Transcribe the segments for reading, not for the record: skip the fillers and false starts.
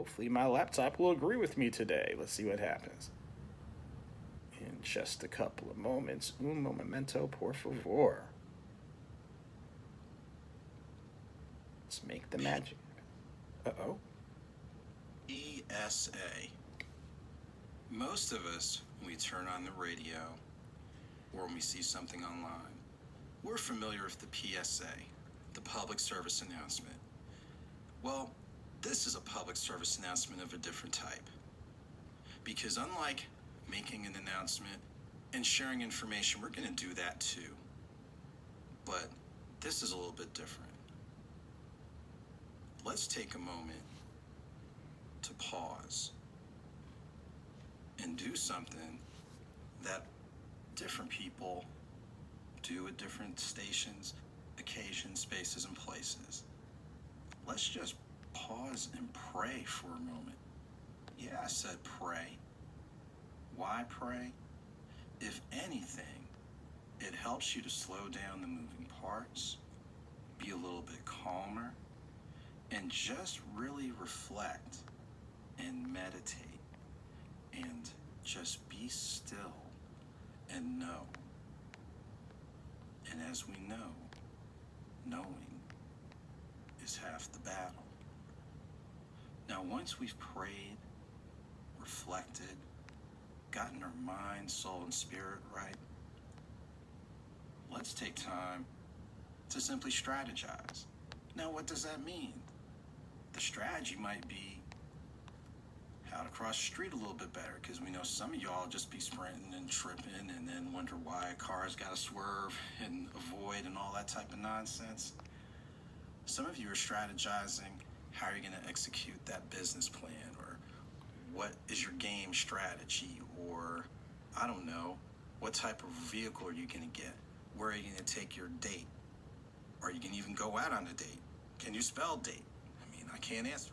Hopefully, my laptop will agree with me today. Let's see what happens. In just a couple of moments. Un momento, por favor. Let's make the magic. Uh oh. PSA. Most of us, when we turn on the radio or when we see something online, we're familiar with the PSA, the public service announcement. Well, this is a public service announcement of a different type. Because unlike making an announcement and sharing information, we're going to do that too. But this is a little bit different. Let's take a moment to pause and do something that different people do at different stations, occasions, spaces, and places. Let's just pause and pray for a moment. Yeah, I said pray. Why pray? If anything, it helps you to slow down the moving parts, be a little bit calmer, and just really reflect and meditate and just be still and know. And as we know, knowing is half the battle. Now, once we've prayed, reflected, gotten our mind, soul, and spirit right, let's take time to simply strategize. Now, what does that mean? The strategy might be how to cross the street a little bit better, because we know some of y'all just be sprinting and tripping and then wonder why cars got to swerve and avoid and all that type of nonsense. Some of you are strategizing how you're going to execute that business plan, or what is your game strategy, or I don't know, what type of vehicle are you going to get? Where are you going to take your date? Are you going to even go out on a date? Can you spell date? I mean, I can't answer.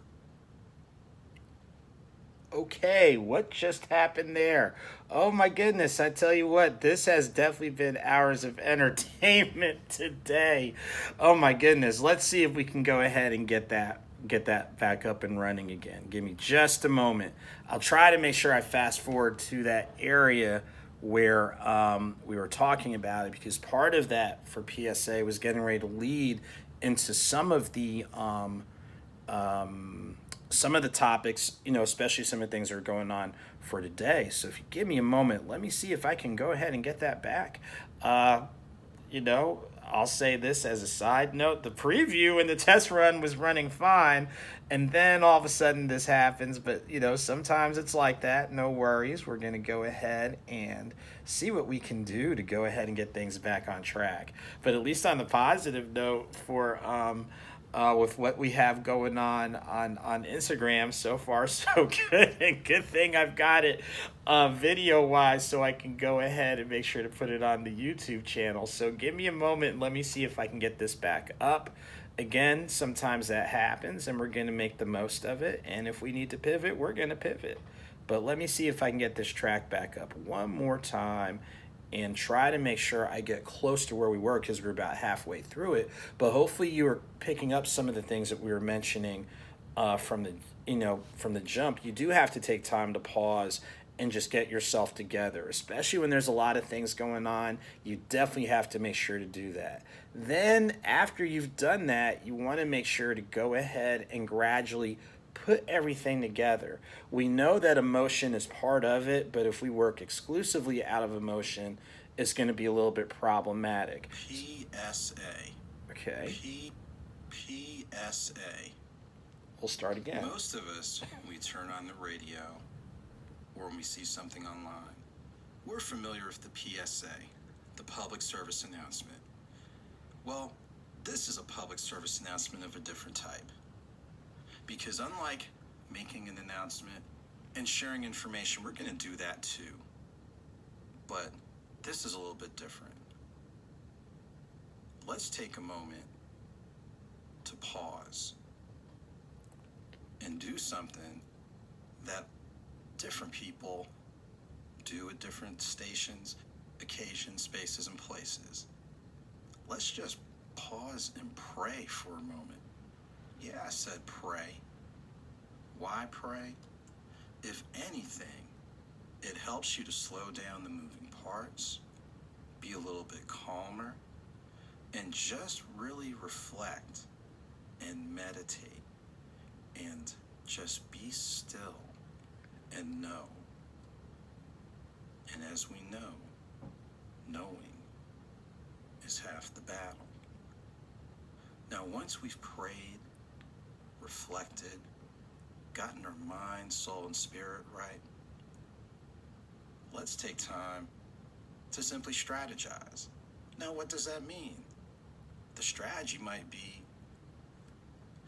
Okay, what just happened there? Oh my goodness, I tell you what, this has definitely been hours of entertainment today. Oh my goodness, let's see if we can go ahead and get that back up and running again. Give me just a moment. I'll try to make sure I fast forward to that area where we were talking about it, because part of that for PSA was getting ready to lead into some of the topics, especially some of the things that are going on for today. So if you give me a moment, let me see if I can go ahead and get that back. Uh, I'll say this as a side note: the preview and the test run was running fine, and then all of a sudden this happens. But sometimes it's like that. No worries. We're gonna go ahead and see what we can do to go ahead and get things back on track. But at least on the positive note, for with what we have going on Instagram, so far so good. And good thing I've got it video wise, so I can go ahead and make sure to put it on the YouTube channel. So give me a moment and let me see if I can get this back up. Again, sometimes that happens, and we're going to make the most of it. And if we need to pivot, we're going to pivot. But let me see if I can get this track back up one more time and try to make sure I get close to where we were, because we're about halfway through it. But hopefully you are picking up some of the things that we were mentioning from the jump. You do have to take time to pause and just get yourself together, especially when there's a lot of things going on. You definitely have to make sure to do that. Then after you've done that, you want to make sure to go ahead and gradually put everything together. We know that emotion is part of it, but if we work exclusively out of emotion, it's going to be a little bit problematic. PSA. Okay, PSA. we'll start again. Most of us, when we turn on the radio or when we see something online, we're familiar with the PSA, the public service announcement. Well, this is a public service announcement of a different type. Because unlike making an announcement and sharing information, we're going to do that too. But this is a little bit different. Let's take a moment to pause and do something that different people do at different stations, occasions, spaces, and places. Let's just pause and pray for a moment. Yeah, I said pray. Why pray? If anything, it helps you to slow down the moving parts, be a little bit calmer, and just really reflect and meditate and just be still and know. And as we know, knowing is half the battle. Now, once we've prayed, reflected, gotten our mind, soul, and spirit right, let's take time to simply strategize. Now, what does that mean? The strategy might be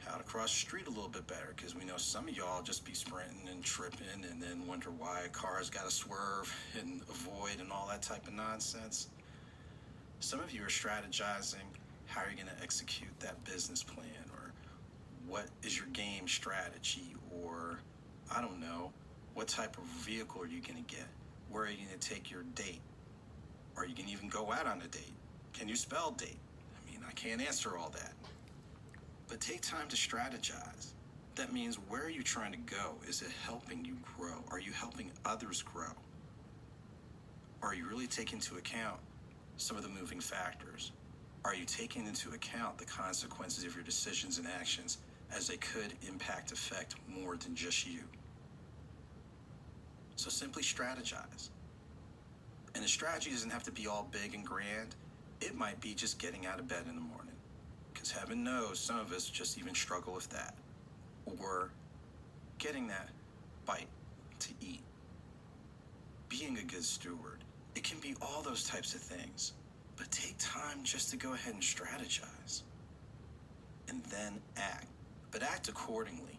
how to cross the street a little bit better, because we know some of y'all just be sprinting and tripping and then wonder why cars got to swerve and avoid and all that type of nonsense. Some of you are strategizing how you're going to execute that business plan, or what is your game strategy, or I don't know, what type of vehicle are you going to get? Where are you going to take your date? Are you going to even go out on a date? Can you spell date? I mean, I can't answer all that. But take time to strategize. That means, where are you trying to go? Is it helping you grow? Are you helping others grow? Are you really taking into account some of the moving factors? Are you taking into account the consequences of your decisions and actions, as they could affect more than just you? So simply strategize. And the strategy doesn't have to be all big and grand. It might be just getting out of bed in the morning, because heaven knows some of us just even struggle with that. Or getting that bite to eat. Being a good steward. It can be all those types of things. But take time just to go ahead and strategize. And then act. But act accordingly.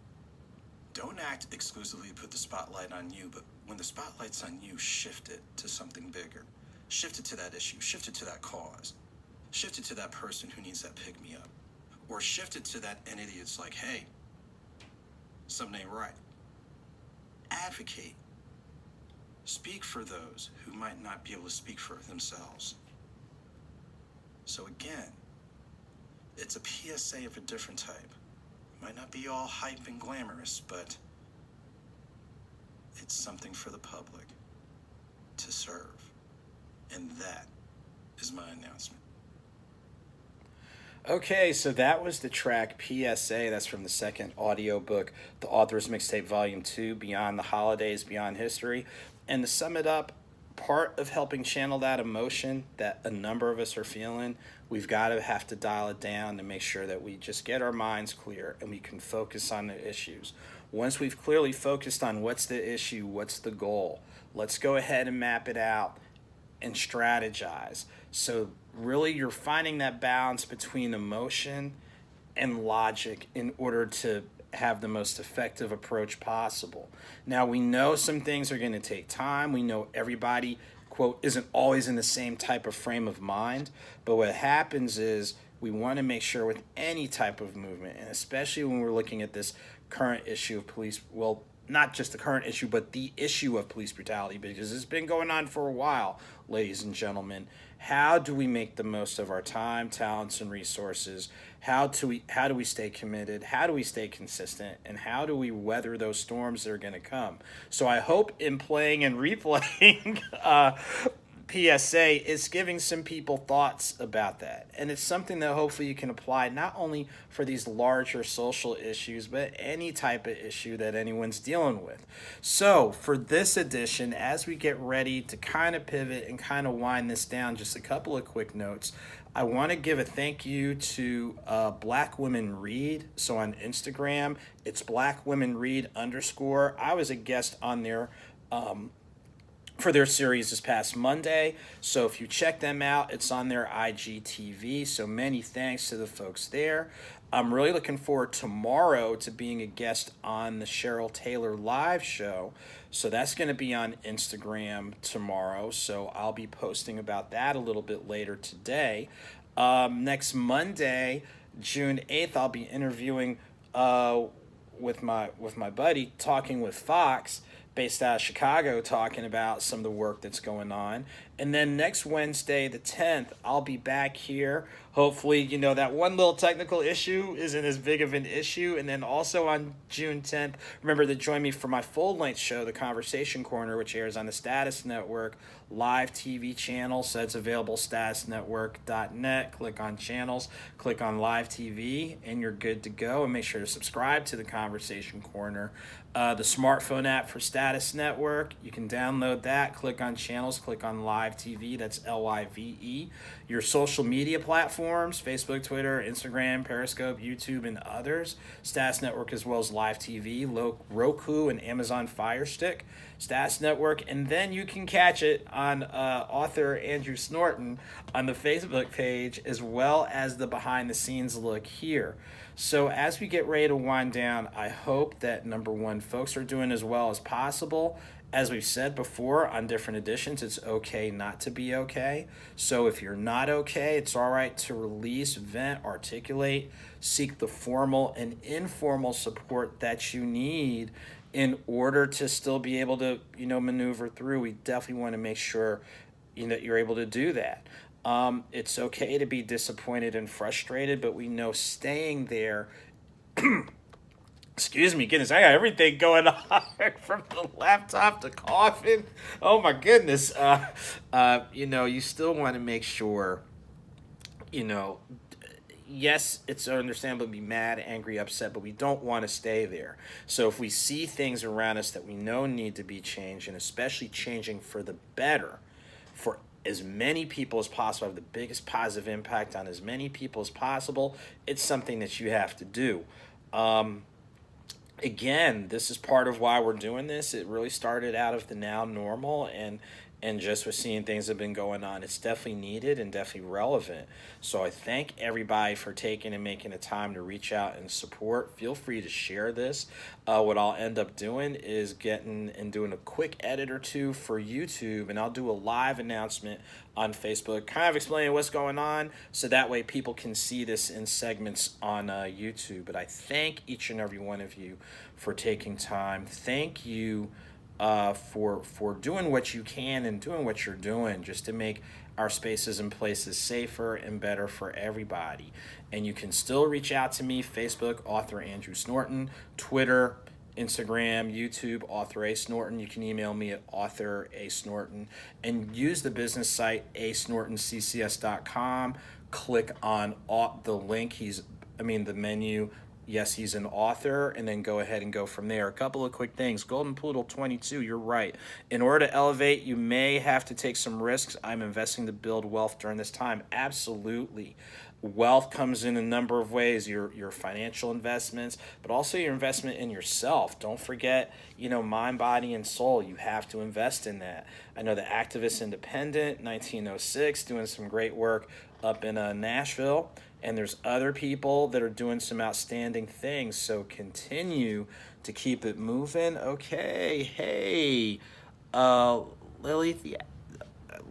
Don't act exclusively to put the spotlight on you, but when the spotlight's on you, shift it to something bigger. Shift it to that issue. Shift it to that cause. Shift it to that person who needs that pick-me-up. Or shift it to that entity that's like, hey, something ain't right. Advocate. Speak for those who might not be able to speak for themselves. So again, it's a PSA of a different type. It might not be all hype and glamorous, but it's something for the public to serve. And that is my announcement. Okay, so that was the track PSA. That's from the second audiobook, The Author's Mixtape Volume 2, Beyond the Holidays, Beyond History. And to sum it up, part of helping channel that emotion that a number of us are feeling, we've got to have to dial it down to make sure that we just get our minds clear and we can focus on the issues. Once we've clearly focused on what's the issue, what's the goal, let's go ahead and map it out and strategize. So really you're finding that balance between emotion and logic in order to have the most effective approach possible. Now, we know some things are going to take time. We know everybody, quote, isn't always in the same type of frame of mind. But what happens is we want to make sure with any type of movement, and especially when we're looking at this current issue of police, well, not just the current issue, but the issue of police brutality, because it's been going on for a while, ladies and gentlemen. How do we make the most of our time, talents, and resources? How do we stay committed? How do we stay consistent? And how do we weather those storms that are going to come? So I hope in playing and replaying PSA is giving some people thoughts about that. And it's something that hopefully you can apply not only for these larger social issues, but any type of issue that anyone's dealing with. So for this edition, as we get ready to kind of pivot and kind of wind this down, just a couple of quick notes. I want to give a thank you to Black Women Read. So on Instagram, it's Black Women Read _. I was a guest on there for their series this past Monday. So if you check them out, it's on their IGTV. So many thanks to the folks there. I'm really looking forward tomorrow to being a guest on the Cheryl Taylor live show. So that's going to be on Instagram tomorrow. So I'll be posting about that a little bit later today. Next Monday, June 8th, I'll be interviewing with my buddy, Talking with Fox, based out of Chicago, talking about some of the work that's going on. And then next Wednesday, the 10th, I'll be back here hopefully, that one little technical issue isn't as big of an issue. And then also on June 10th, remember to join me for my full-length show, The Conversation Corner, which airs on the Status Network live TV channel. So it's available, statusnetwork.net. Click on channels, click on live TV, and you're good to go. And make sure to subscribe to The Conversation Corner. The smartphone app for Status Network, you can download that. Click on channels, click on live TV. That's LIVE. Your social media platforms: Facebook, Twitter, Instagram, Periscope, YouTube, and others. Status Network, as well as live TV, Roku, and Amazon Fire Stick. Status Network, and then you can catch it on author Andrew Snorton on the Facebook page, as well as the behind the scenes look here. So as we get ready to wind down, I hope that, number one, folks are doing as well as possible. As we've said before on different editions, it's okay not to be okay. So if you're not okay, it's all right to release, vent, articulate, seek the formal and informal support that you need in order to still be able to, maneuver through. We definitely want to make sure, that you're able to do that. It's okay to be disappointed and frustrated, but we know staying there, excuse me, goodness, I got everything going on from the laptop to coughing. Oh my goodness. You still want to make sure, yes, it's understandable to be mad, angry, upset, but we don't want to stay there. So if we see things around us that we know need to be changed, and especially changing for the better, for as many people as possible, have the biggest positive impact on as many people as possible, it's something that you have to do. Again, this is part of why we're doing this. It really started out of the now normal, and just with seeing things that have been going on, it's definitely needed and definitely relevant. So I thank everybody for taking and making the time to reach out and support. Feel free to share this. What I'll end up doing is getting and doing a quick edit or two for YouTube, and I'll do a live announcement on Facebook, kind of explaining what's going on, so that way people can see this in segments on YouTube. But I thank each and every one of you for taking time. Thank you for doing what you can and doing what you're doing just to make our spaces and places safer and better for everybody. And you can still reach out to me: Facebook, author Andrew Snorton; Twitter, Instagram, YouTube, author A Snorton. You can email me at author A Snorton, and use the business site asnortonccs.com. Click on the link. The menu. Yes, he's an author, and then go ahead and go from there. A couple of quick things. Golden Poodle 22, you're right. In order to elevate, you may have to take some risks. I'm investing to build wealth during this time. Absolutely. Wealth comes in a number of ways: your financial investments, but also your investment in yourself. Don't forget, mind, body, and soul. You have to invest in that. I know the Activist Independent, 1906, doing some great work up in Nashville. And there's other people that are doing some outstanding things. So continue to keep it moving. Okay, hey,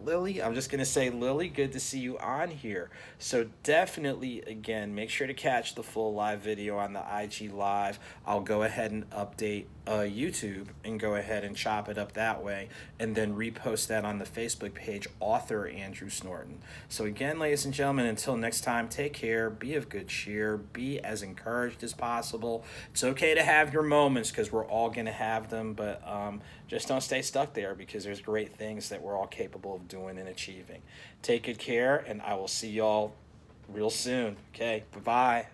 Lily, I'm just going to say, Lily, good to see you on here. So definitely, again, make sure to catch the full live video on the IG Live. I'll go ahead and update YouTube and go ahead and chop it up that way, and then repost that on the Facebook page, author Andrew Snorton. So again, ladies and gentlemen, until next time, take care, be of good cheer, be as encouraged as possible. It's okay to have your moments, because we're all going to have them, but just don't stay stuck there, because there's great things that we're all capable of doing and achieving. Take good care, and I will see y'all real soon. Okay, bye-bye.